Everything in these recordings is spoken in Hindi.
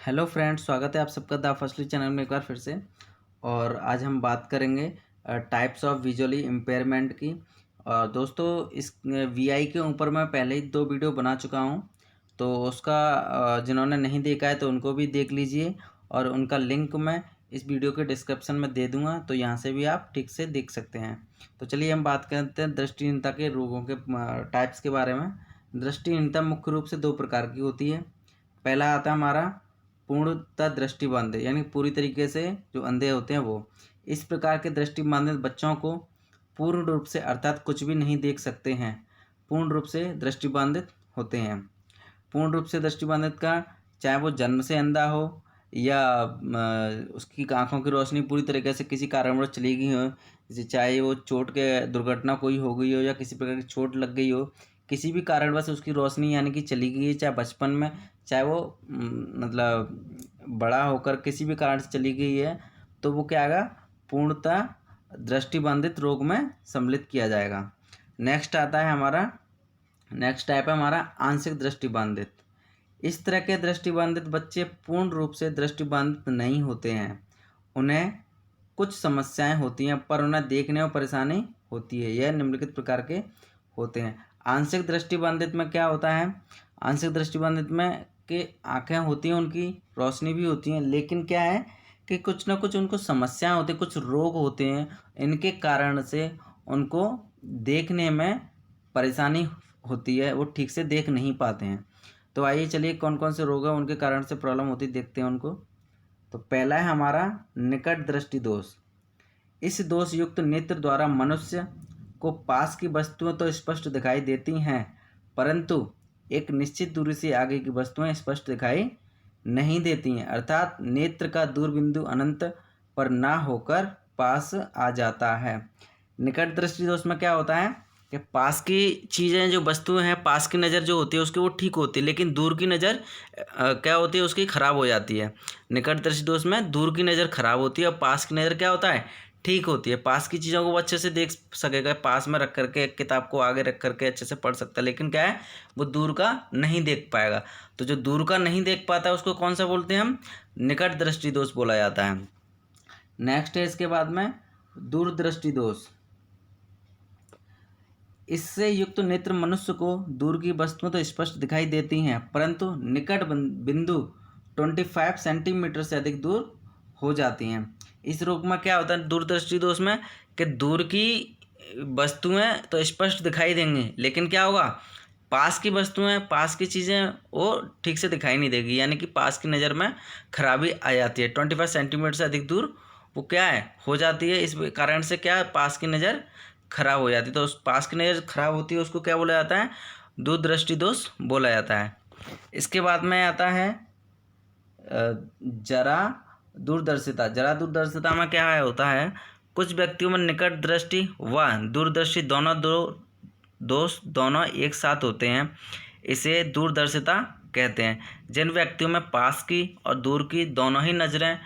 हेलो फ्रेंड्स, स्वागत है आप सबका द फर्स्टली चैनल में एक बार फिर से। और आज हम बात करेंगे टाइप्स ऑफ विजुअली इम्पेयरमेंट की। और दोस्तों, इस वीआई के ऊपर मैं पहले ही 2 वीडियो बना चुका हूं, तो उसका जिन्होंने नहीं देखा है तो उनको भी देख लीजिए। और उनका लिंक मैं इस वीडियो के डिस्क्रिप्शन में दे दूंगा, तो यहाँ से भी आप ठीक से देख सकते हैं। तो चलिए हम बात करते हैं दृष्टिहीनता के रोगों के टाइप्स के बारे में। दृष्टिहीनता मुख्य रूप से 2 प्रकार की होती है। पहला आता है हमारा पूर्णतः दृष्टिबाधित, यानी पूरी तरीके से जो अंधे होते हैं वो। इस प्रकार के दृष्टिबाधित बच्चों को पूर्ण रूप से अर्थात कुछ भी नहीं देख सकते हैं, पूर्ण रूप से दृष्टिबाधित होते हैं। पूर्ण रूप से दृष्टिबाधित का चाहे वो जन्म से अंधा हो या उसकी आंखों की रोशनी पूरी तरीके से किसी कारणवश चली गई हो, जैसे चाहे वो चोट के दुर्घटना कोई हो गई हो या किसी प्रकार की चोट लग गई हो, किसी भी कारणवश उसकी रोशनी यानी कि चली गई है, चाहे बचपन में चाहे वो मतलब बड़ा होकर किसी भी कारण से चली गई है, तो वो क्या आएगा, पूर्णतः दृष्टिबाधित रोग में सम्मिलित किया जाएगा। नेक्स्ट आता है हमारा, नेक्स्ट टाइप है हमारा आंशिक दृष्टिबाधित। इस तरह के दृष्टिबाधित बच्चे पूर्ण रूप से दृष्टिबाधित नहीं होते हैं। उन्हें कुछ समस्याएं होती हैं पर उन्हें देखने में परेशानी होती है। यह निम्नलिखित प्रकार के होते हैं। आंशिक दृष्टिबाधित में क्या होता है, आंशिक दृष्टिबाधित में कि आँखें होती हैं, उनकी रोशनी भी होती है, लेकिन क्या है कि कुछ ना कुछ उनको समस्याएं होती हैं, कुछ रोग होते हैं, इनके कारण से उनको देखने में परेशानी होती है, वो ठीक से देख नहीं पाते हैं। तो आइए चलिए कौन कौन से रोग हैं उनके कारण से प्रॉब्लम होती देखते हैं उनको। तो पहला है हमारा निकट दृष्टि दोष। इस दोष युक्त नेत्र द्वारा मनुष्य को पास की वस्तुएं तो स्पष्ट दिखाई देती हैं, परंतु एक निश्चित दूरी से आगे की वस्तुएं स्पष्ट दिखाई नहीं देती हैं, अर्थात नेत्र का दूर बिंदु अनंत पर ना होकर पास आ जाता है। निकट दृष्टि दोष में क्या होता है कि पास की चीज़ें जो वस्तुएं हैं, पास की नज़र जो होती है उसकी वो ठीक होती है, लेकिन दूर की नज़र क्या होती है, उसकी ख़राब हो जाती है। निकट दृष्टि दोष में दूर की नज़र ख़राब होती है और पास की नज़र क्या होता है, ठीक होती है। पास की चीज़ों को वो अच्छे से देख सकेगा, पास में रख करके एक किताब को आगे रख करके अच्छे से पढ़ सकता है, लेकिन क्या है, वो दूर का नहीं देख पाएगा। तो जो दूर का नहीं देख पाता है उसको कौन सा बोलते हैं हम, निकट दृष्टि दोष बोला जाता है। नेक्स्ट है इसके बाद में दूरदृष्टि दोष। इससे युक्त नेत्र मनुष्य को दूर की वस्तुएं तो स्पष्ट दिखाई देती हैं, परंतु निकट बिंदु 25 सेंटीमीटर से अधिक दूर हो जाती हैं। इस रोग में क्या होता है दूरदृष्टि दोष में, कि दूर की वस्तुएं तो स्पष्ट दिखाई देंगी, लेकिन क्या होगा, पास की वस्तुएं, पास की चीज़ें वो ठीक से दिखाई नहीं देगी, यानी कि पास की नज़र में खराबी आ जाती है। 25 सेंटीमीटर से अधिक दूर वो क्या है, हो जाती है। इस कारण से क्या है, पास की नज़र खराब हो जाती है। तो उस पास की नज़र खराब होती है उसको क्या बोला जाता है, दूरदृष्टि दोष बोला जाता है। इसके बाद में आता है जरा दूरदर्शिता। जरा दूरदर्शिता में क्या है होता है, कुछ व्यक्तियों में निकट दृष्टि व दूरदर्शी दोष दोनों एक साथ होते हैं, इसे दूरदर्शिता कहते हैं। जिन व्यक्तियों में पास की और दूर की दोनों ही नज़रें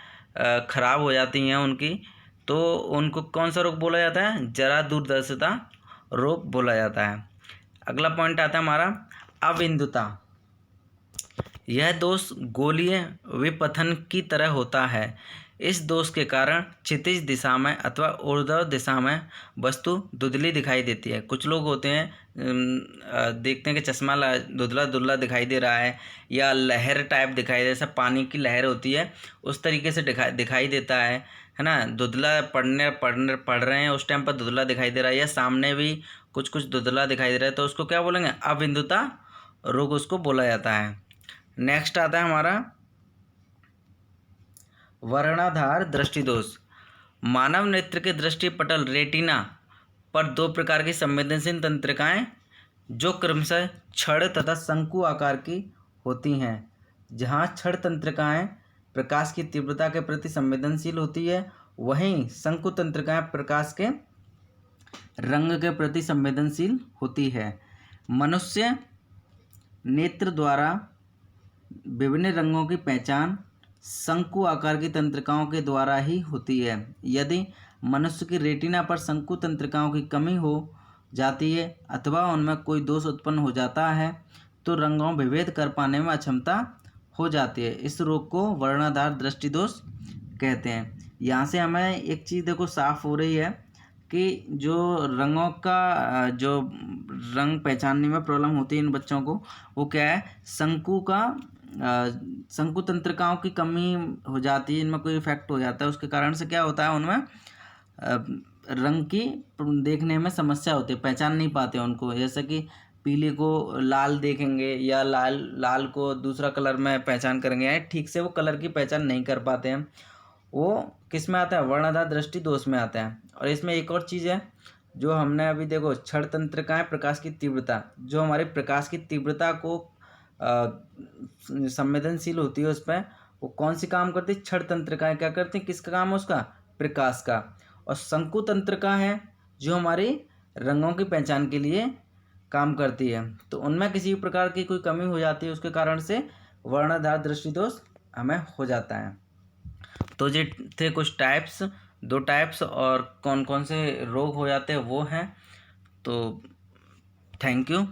खराब हो जाती हैं उनकी, तो उनको कौन सा रोग बोला जाता है, जरा दूरदर्शिता रोग बोला जाता है। अगला पॉइंट आता है हमारा अविंदुता। यह दोष गोलीय विपथन की तरह होता है। इस दोष के कारण क्षितिज दिशा में अथवा ऊर्ध्व दिशा में वस्तु धुंधली दिखाई देती है। कुछ लोग होते हैं देखते हैं कि चश्मा धुंधला धुंधला दिखाई दे रहा है, या लहर टाइप दिखाई दे, जैसा पानी की लहर होती है उस तरीके से दिखाई देता है ना। धुंधला पढ़ रहे हैं उस टाइम पर धुंधला दिखाई दे रहा है, या सामने भी कुछ कुछ धुंधला दिखाई दे रहा है, तो उसको क्या बोलेंगे, अविंदुता रोग उसको बोला जाता है। नेक्स्ट आता है हमारा वर्णाधार दृष्टि दोष। मानव नेत्र के दृष्टि पटल रेटिना पर 2 प्रकार की संवेदनशील तंत्रिकाएं जो क्रमशः छड़ तथा शंकु आकार की होती हैं। जहां छड़ तंत्रिकाएं प्रकाश की तीव्रता के प्रति संवेदनशील होती है, वहीं शंकु तंत्रिकाएं प्रकाश के रंग के प्रति संवेदनशील होती है। मनुष्य नेत्र द्वारा विभिन्न रंगों की पहचान शंकु आकार की तंत्रिकाओं के द्वारा ही होती है। यदि मनुष्य की रेटिना पर शंकु तंत्रिकाओं की कमी हो जाती है अथवा उनमें कोई दोष उत्पन्न हो जाता है, तो रंगों भेद कर पाने में अक्षमता हो जाती है। इस रोग को वर्णाधार दृष्टि दोष कहते हैं। यहाँ से हमें एक चीज़ देखो साफ हो रही है कि जो रंगों का जो रंग पहचानने में प्रॉब्लम होती है इन बच्चों को, वो क्या है, शंकु तंत्रिकाओं की कमी हो जाती है, इनमें कोई इफेक्ट हो जाता है, उसके कारण से क्या होता है, उनमें रंग की देखने में समस्या होती है, पहचान नहीं पाते उनको। जैसे कि पीले को लाल देखेंगे या लाल को दूसरा कलर में पहचान करेंगे, या ठीक से वो कलर की पहचान नहीं कर पाते हैं। वो किस में आता है, वर्णाधार दृष्टि दोष में आता है। और इसमें एक और चीज़ है जो हमने अभी देखो, क्षण तंत्रिकाएं, प्रकाश की तीव्रता, जो हमारे प्रकाश की तीव्रता को संवेदनशील होती है उस पर, वो कौन सी काम करती है, क्षण तंत्रिकाएं क्या करती हैं, किसका काम है उसका, प्रकाश का। और शंकु तंत्रिका है जो हमारी रंगों की पहचान के लिए काम करती है। तो उनमें किसी भी प्रकार की कोई कमी हो जाती है, उसके कारण से वर्णाधार दृष्टि दोष हमें हो जाता है। तो ये थे कुछ टाइप्स, 2 टाइप्स, और कौन कौन से रोग हो जाते हैं वो हैं। तो थैंक यू।